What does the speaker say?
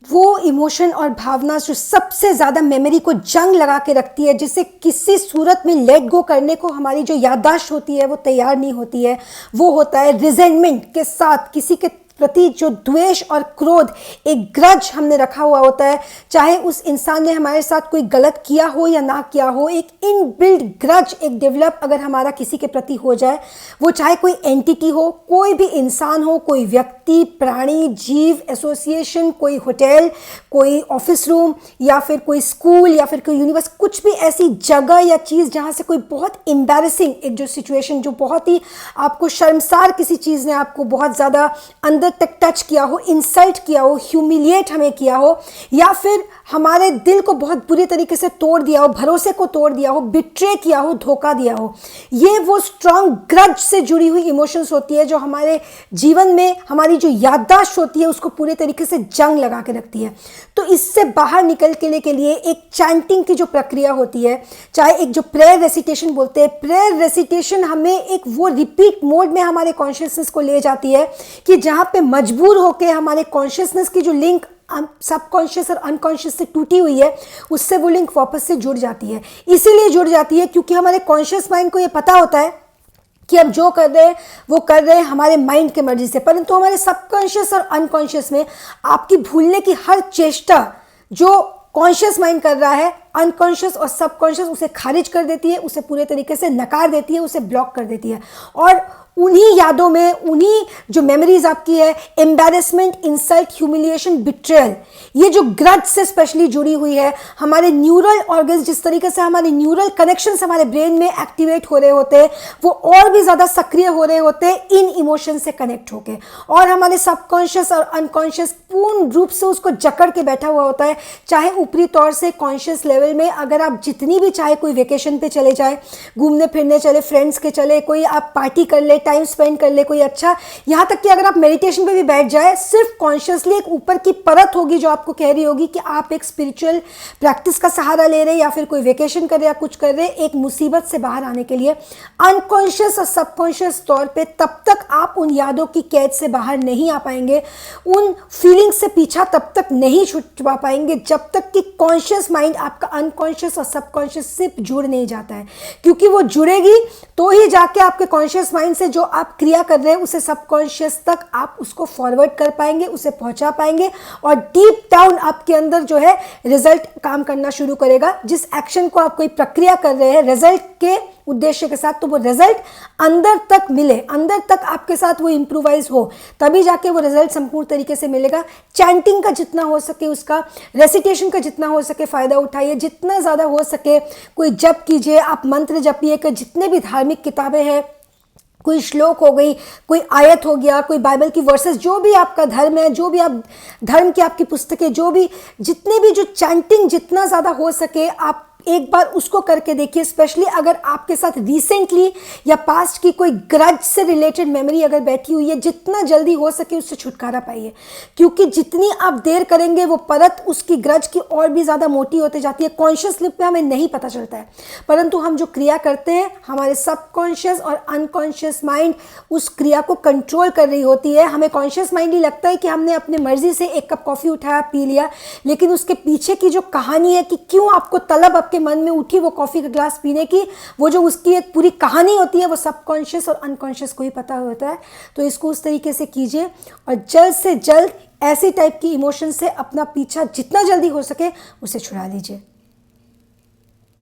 वो इमोशन और भावना जो सबसे ज़्यादा मेमोरी को जंग लगा के रखती है, जिसे किसी सूरत में लेट गो करने को हमारी जो याददाश्त होती है वो तैयार नहीं होती है, वो होता है रिजेंटमेंट के साथ किसी के प्रति जो द्वेष और क्रोध, एक ग्रज हमने रखा हुआ होता है। चाहे उस इंसान ने हमारे साथ कोई गलत किया हो या ना किया हो, एक इनबिल्ट ग्रज एक डेवलप अगर हमारा किसी के प्रति हो जाए, वो चाहे कोई एंटिटी हो, कोई भी इंसान हो, कोई व्यक्ति, प्राणी, जीव, एसोसिएशन, कोई होटल, कोई ऑफिस रूम या फिर कोई स्कूल या फिर कोई यूनिवर्स, कुछ भी ऐसी जगह या चीज़ जहाँ से कोई बहुत एम्बैरेसिंग एक जो सिचुएशन, जो बहुत ही आपको शर्मसार किसी चीज़ ने आपको बहुत ज़्यादा अंदर तक टच किया हो, इंसल्ट किया हो, ह्यूमिलिएट हमें किया हो, या फिर हमारे दिल को बहुत बुरी तरीके से तोड़ दिया हो, भरोसे को तोड़ दिया हो, बिट्रे किया हो, धोखा दिया हो, ये वो स्ट्रॉन्ग ग्रज से जुड़ी हुई इमोशंस होती है जो हमारे जीवन में हमारी जो याददाश्त होती है उसको पूरे तरीके से जंग लगा के रखती है। तो इससे बाहर निकलने के लिए एक चैंटिंग की जो प्रक्रिया होती है, चाहे एक जो प्रेयर रेसिटेशन बोलते हैं, प्रेयर रेसिटेशन हमें एक वो रिपीट मोड में हमारे कॉन्शियसनेस को ले जाती है कि जहाँ पे मजबूर होकर हमारे कॉन्शियसनेस की जो लिंक सबकॉन्शियस और अनकॉन्शियस से टूटी हुई है, उससे वो लिंक वापस से जुड़ जाती है। इसीलिए जुड़ जाती है क्योंकि हमारे कॉन्शियस माइंड को ये पता होता है कि हम जो कर रहे हैं वो कर रहे हैं हमारे माइंड के मर्जी से, परंतु हमारे सबकॉन्शियस और अनकॉन्शियस में आपकी भूलने की हर चेष्टा जो कॉन्शियस माइंड कर रहा है, अनकॉन्शियस और सबकॉन्शियस उसे खारिज कर देती है, उसे पूरे तरीके से नकार देती है, उसे ब्लॉक कर देती है। और उन्हीं यादों में, उन्हीं जो मेमोरीज आपकी है, एम्बैरेसमेंट, इंसल्ट, ह्यूमिलिएशन, बिट्रेयल, ये जो ग्रज से स्पेशली जुड़ी हुई है, हमारे न्यूरल ऑर्गन्स, जिस तरीके से हमारे न्यूरल कनेक्शंस हमारे ब्रेन में एक्टिवेट हो रहे होते हैं, वो और भी ज़्यादा सक्रिय हो रहे होते हैं इन इमोशन से कनेक्ट होके, और हमारे सबकॉन्शियस और अनकॉन्शियस पूर्ण रूप से उसको जकड़ के बैठा हुआ होता है। चाहे ऊपरी तौर से कॉन्शियस लेवल में अगर आप जितनी भी, चाहे कोई वेकेशन पे चले जाए, घूमने फिरने चले, फ्रेंड्स के चले, कोई आप पार्टी कर ले, टाइम स्पेंड कर ले, कोई अच्छा, यहाँ तक कि अगर आप मेडिटेशन पे भी बैठ जाए, सिर्फ कॉन्शियसली एक ऊपर की परत होगी जो आपको कह रही होगी कि आप एक स्पिरिचुअल प्रैक्टिस का सहारा ले रहे हैं या फिर कोई वेकेशन कर रहे हैं या कुछ कर रहे हैं एक मुसीबत से बाहर आने के लिए। अनकॉन्शियस और सबकॉन्शियस तौर पे तब तक आप उन यादों की कैद से बाहर नहीं आ पाएंगे, उन फीलिंग्स से पीछा तब तक नहीं छुटवा पाएंगे जब तक कि कॉन्शियस माइंड आपका अनकॉन्शियस और सबकॉन्शियस से जुड़ नहीं जाता है। क्योंकि वो जुड़ेगी तो ही जाके आपके कॉन्शियस माइंड से जो आप क्रिया कर रहे हैं उसे सबकॉन्शियस तक आप उसको फॉरवर्ड कर पाएंगे, उसे पहुंचा पाएंगे, और डीप डाउन आपके अंदर जो है रिजल्ट काम करना शुरू करेगा। जिस एक्शन को आप कोई प्रक्रिया कर रहे हैं रिजल्ट के उद्देश्य के साथ, तो वो रिजल्ट अंदर तक मिले, अंदर तक आपके साथ वो इम्प्रोवाइज हो, तभी जाके वो रिजल्ट संपूर्ण तरीके से मिलेगा। चैंटिंग का जितना हो सके, उसका रेसिटेशन का जितना हो सके फ़ायदा उठाइए, जितना ज़्यादा हो सके कोई जप कीजिए, आप मंत्र जपिए, कि जितने भी धार्मिक किताबें हैं, कोई श्लोक हो गई, कोई आयत हो गया, कोई बाइबल की वर्सेस, जो भी आपका धर्म है, जो भी आप धर्म की आपकी पुस्तकें, जो भी जितने भी जो चैंटिंग जितना ज़्यादा हो सके आप एक बार उसको करके देखिए। स्पेशली अगर आपके साथ रिसेंटली या पास्ट की कोई ग्रज से रिलेटेड मेमोरी अगर बैठी हुई है, जितना जल्दी हो सके उससे छुटकारा पाइए, क्योंकि जितनी आप देर करेंगे वो परत उसकी ग्रज की और भी ज़्यादा मोटी होती जाती है। कॉन्शियस लेवल पे हमें नहीं पता चलता है, परंतु हम जो क्रिया करते हैं हमारे सबकॉन्शियस और अनकॉन्शियस माइंड उस क्रिया को कंट्रोल कर रही होती है। हमें कॉन्शियस माइंड ही लगता है कि हमने अपने मर्जी से एक कप कॉफ़ी उठाया, पी लिया, लेकिन उसके पीछे की जो कहानी है कि क्यों आपको तलब आपके मन में उठी वो कॉफ़ी का ग्लास पीने की, वो जो उसकी एक पूरी कहानी होती है, वो सबकॉन्शियस और अनकॉन्शियस को ही पता होता है। तो इसको उस तरीके से कीजिए और जल्द से जल्द ऐसी टाइप की इमोशन से अपना पीछा जितना जल्दी हो सके उसे छुड़ा लीजिए।